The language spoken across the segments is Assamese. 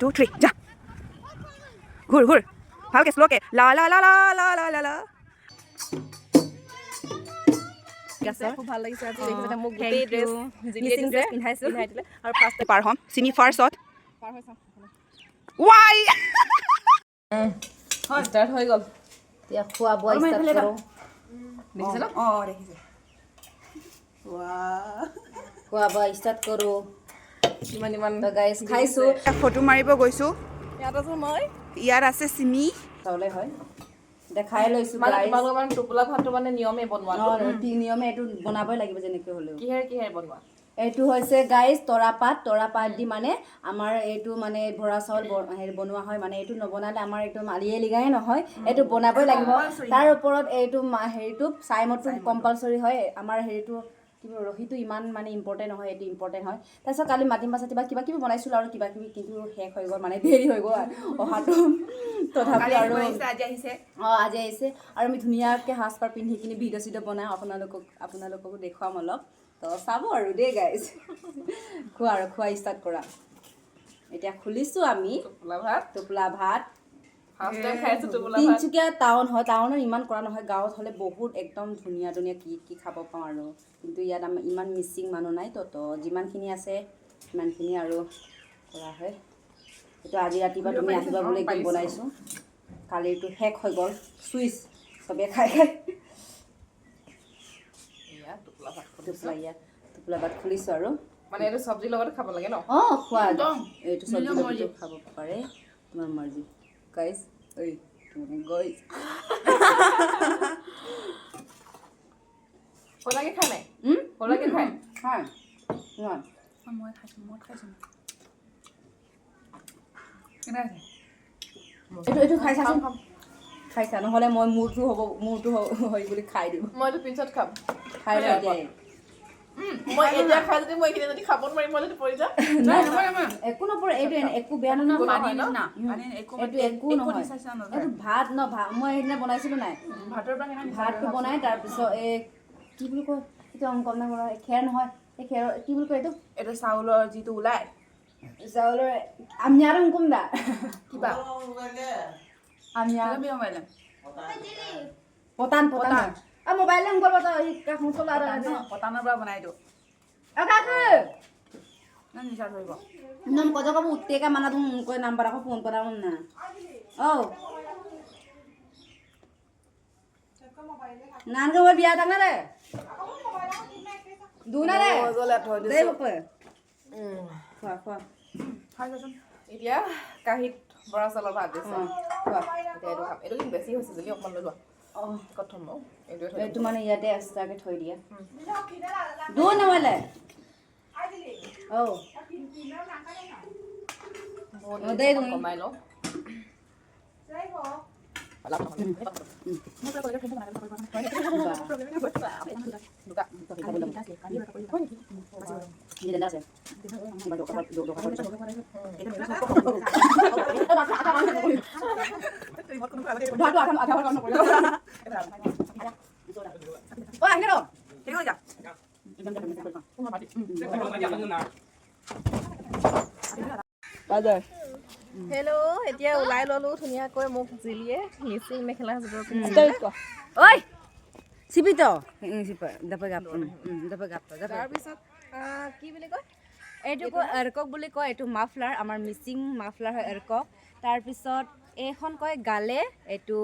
2 3 যা ঘূৰ ঘূৰ ভালকে স্লোকে লা লা লা লা লা লা লা লা খুব ভাল লাগিছে আজি দেখিছে মোক গোটেই ড্ৰেছ মিচিং ড্ৰেছ পিন্ধাইছো পিন্ধাই দিলে আৰু ফাৰ্ষ্ট পাৰ হ'ম চিমি ফাৰ্ষ্টত পাৰ হৈছা ৱাই হয় ষ্টাৰ্ট হৈ গ'ল এতিয়া খোৱা বোৱা ষ্টাৰ্ট কৰোঁ দেখিছে ন দেখিছে ৱা খোৱা বোৱা ষ্টাৰ্ট কৰোঁ ইমান তো গাইজ খাইছোঁ ফটো মাৰিব গৈছোঁ ইয়াত আছো মই ইয়াত আছে চিমি চাউলে হয় এতিয়া খাই লৈছোঁ মানে গাইজ তোমালোকৰ মানে টোপোলা ভাতটো মানে নিয়মে বনোৱা নিয়মে এইটো বনাবই লাগিব যেনেকৈ হ'লেও কিহেৰে বনোৱা এইটো হৈছে গাইজ তৰাপাত দি মানে আমাৰ এইটো মানে ভৰা চাউল হেৰি বনোৱা হয় মানে এইটো নবনালে আমাৰ এইটো মালিয়ে লিগাই নহয় এইটো বনাবই লাগিব তাৰ ওপৰত এইটো হেৰিটো চাইমদটো কম্পালচৰি হয় আমাৰ হেৰিটো ৰহিটো ইমান মানে ইম্পৰ্টেণ্ট নহয় এইটো ইম্পৰ্টেণ্ট হয় তাৰপিছত কালি মাটিম পাছত কিবা কিবি বনাইছিলোঁ আৰু কিবা কিবি কিন্তু শেষ হৈ গ'ল মানে দেৰি হৈ গ'ল অহাটো তথাপি আৰু আজি আহিছে আৰু আমি ধুনীয়াকৈ সাজপাৰ পিন্ধি কিনি ভিডিঅ' চিডিঅ' বনাই আপোনালোককো দেখুৱাম অলপ তো চাব আৰু দেই গাইজ খোৱা ষ্টাৰ্ট কৰা এতিয়া খুলিছোঁ আমি টোপোলা ভাত তিনিচুকীয়া টাউন হয় টাউনত ইমান কৰা নহয় গাঁৱত হ'লে বহুত একদম ধুনীয়া কি খাব পাওঁ আৰু কিন্তু ইয়াত আমাৰ ইমান মিচিং মানুহ নাই তো যিমানখিনি আছে সিমানখিনি আৰু কৰা হয় এইটো আজি ৰাতিপুৱা তুমি আহিবা বুলি একদম বনাইছোঁ কালিৰটো শেষ হৈ গ'ল চুইচ চবে খাই টোপোলা ভাত খুলিছোঁ আৰু মানে এইটো চব্জিৰ লগত খাব লাগে ন খোৱা এইটো চব্জিৰ লগতো খাব পাৰে তোমাৰ মৰ্জি গাইজ হলাকে খাই নাই হলাকে খাই মই খাইছোঁ এইটো খাইছা নহ'লে মই মোৰটো হয় বুলি খাই দিম মই এইটো পিছত খাম খাই লওঁ এতিয়াই মই এতিয়া খাই যদি মই এইখিনি যদি খাব নোৱাৰিম মই যদি পৰি যাম একো নপৰে এইটো একো বেয়া নহয় এইটো একো নহয় এইটো ভাত মই সেইদিনা বনাইছিলোঁ নাই ভাতটো বনাই তাৰপিছত এই কি বুলি কয় এইটো অংকন খেৰ নহয় এই খেৰৰ কি বুলি কয় এইটো চাউলৰ যিটো ওলাই চাউলৰ আমি আৰু অংকম দা কিবা আমি পতান মোবাইলে অংকৰ পতানৰ পৰা বনাই দিওঁ নিচা ধৰিব নম কজ কব উত্তেকা মানা তুমি কৈ নাম্বাৰ আকৌ ফোন কৰা না নানকে মই বিয়া থাকা দে দুনা দে দে বাপে খোৱা এতিয়া কাঁহীত বৰা চাউলৰ ভাত দিছে এইটো কিন্তু বেছি হৈছে যদি অকণমান লৈ লোৱা কথম এইটো মানে ইয়াতে এক্সট্ৰাকে থৈ দিয়া দূৰ নহ'লে কমাই লওঁ হেল্ল' এতিয়া ওলাই ল'লো ধুনীয়াকৈ মোক জিলিয়ে মিচিং মেখেলা ঐ চিপিত তাৰপিছত কি বুলি কয় এইটো এৰকক বুলি কয় এইটো মাফলাৰ আমাৰ মিচিং মাফলাৰ হয় এৰকক তাৰপিছত এইখন কয় গালে এইটো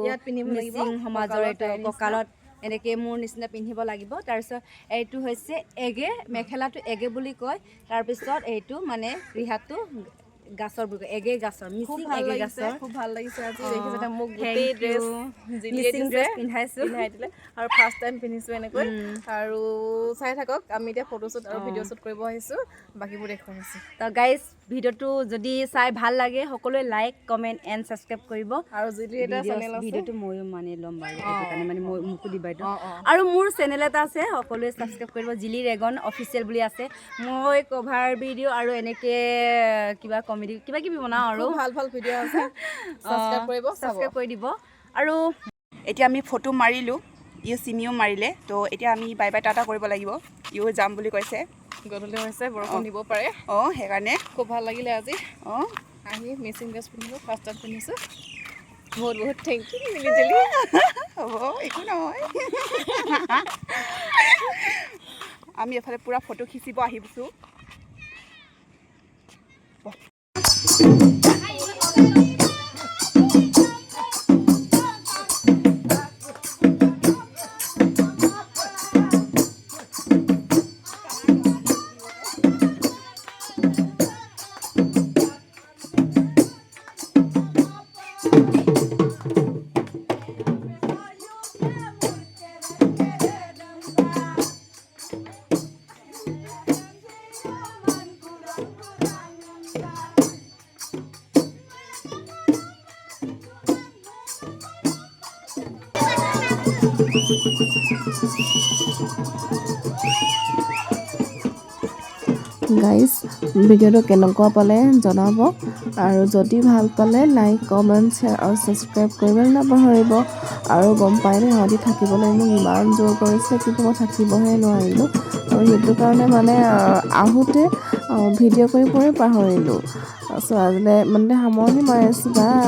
মিচিং সমাজৰ এইটো কঁকালত এনেকৈ মোৰ নিচিনা পিন্ধিব লাগিব তাৰপিছত এইটো হৈছে এগে মেখেলাটো এগে বুলি কয় তাৰপিছত এইটো মানে ৰিহাটো গাছৰ বুলি কয় এগে গাছৰ মিচিং এগে গাছৰ খুব ভাল লাগিছে আজি দেখিছে মোক গোটেই ড্ৰেছ মিচিং ড্ৰেছ পিন্ধাইছোঁ পিন্ধাই দিলে আৰু ফাৰ্ষ্ট টাইম পিন্ধিছোঁ এনেকৈ আৰু চাই থাকক আমি এতিয়া ফটোশ্বুট আৰু ভিডিঅ' শ্বুট কৰিব আহিছোঁ বাকীবোৰ দেখুৱাই আহিছোঁ তো গাইজ ভিডিঅ'টো যদি চাই ভাল লাগে সকলোৱে লাইক কমেণ্ট এণ্ড ছাবস্ক্ৰাইব কৰিব আৰু জিলি এটা চেনেল আছে ভিডিঅ'টো ময়ো মানে ল'ম বাৰু সেইটো কাৰণে মানে মই মোকো দিবা এইটো আৰু মোৰ চেনেল এটা আছে সকলোৱে ছাবস্ক্ৰাইব কৰিব জিলি ৰেগন অফিচিয়েল বুলি আছে মই কভাৰ ভিডিঅ' আৰু এনেকৈ কিবা কমেডি কিবা কিবি বনাওঁ আৰু ভাল ভিডিঅ' আছে ছাবস্ক্ৰাইব কৰি দিব আৰু এতিয়া আমি ফটো মাৰিলোঁ ইও চিমিও মাৰিলে তো এতিয়া আমি বাই বাই টাটা কৰিব লাগিব ইও যাম বুলি কৈছে গধূলি হৈছে বৰষুণ দিব পাৰে সেইকাৰণে খুব ভাল লাগিলে আজি আহি মিচিং ড্ৰেছ পিন্ধিলোঁ ফাৰ্ষ্টত পিন্ধিছোঁ বহুত বহুত থেংক ইউ মিলি জুলি হ'ব একো নহয় আমি এফালে পূৰা ফটো খিচিব আহিছোঁ গাইজ ভিডিঅ'টো কেনেকুৱা পালে জনাব আৰু যদি ভাল পালে লাইক কমেণ্ট শ্বেয়াৰ আৰু ছাবস্ক্ৰাইব কৰিবলৈ নাপাহৰিব আৰু গম পায়নে সিহঁতি থাকিবলৈ মোক ইমান জোৰ কৰিছে কিন্তু মই থাকিবহে নোৱাৰিলোঁ আৰু সেইটো কাৰণে মানে আহোঁতে ভিডিঅ' কৰিবলৈ পাহৰিলোঁ চ' আজিলৈ মানে সামৰণি মাৰিছোঁ বাই।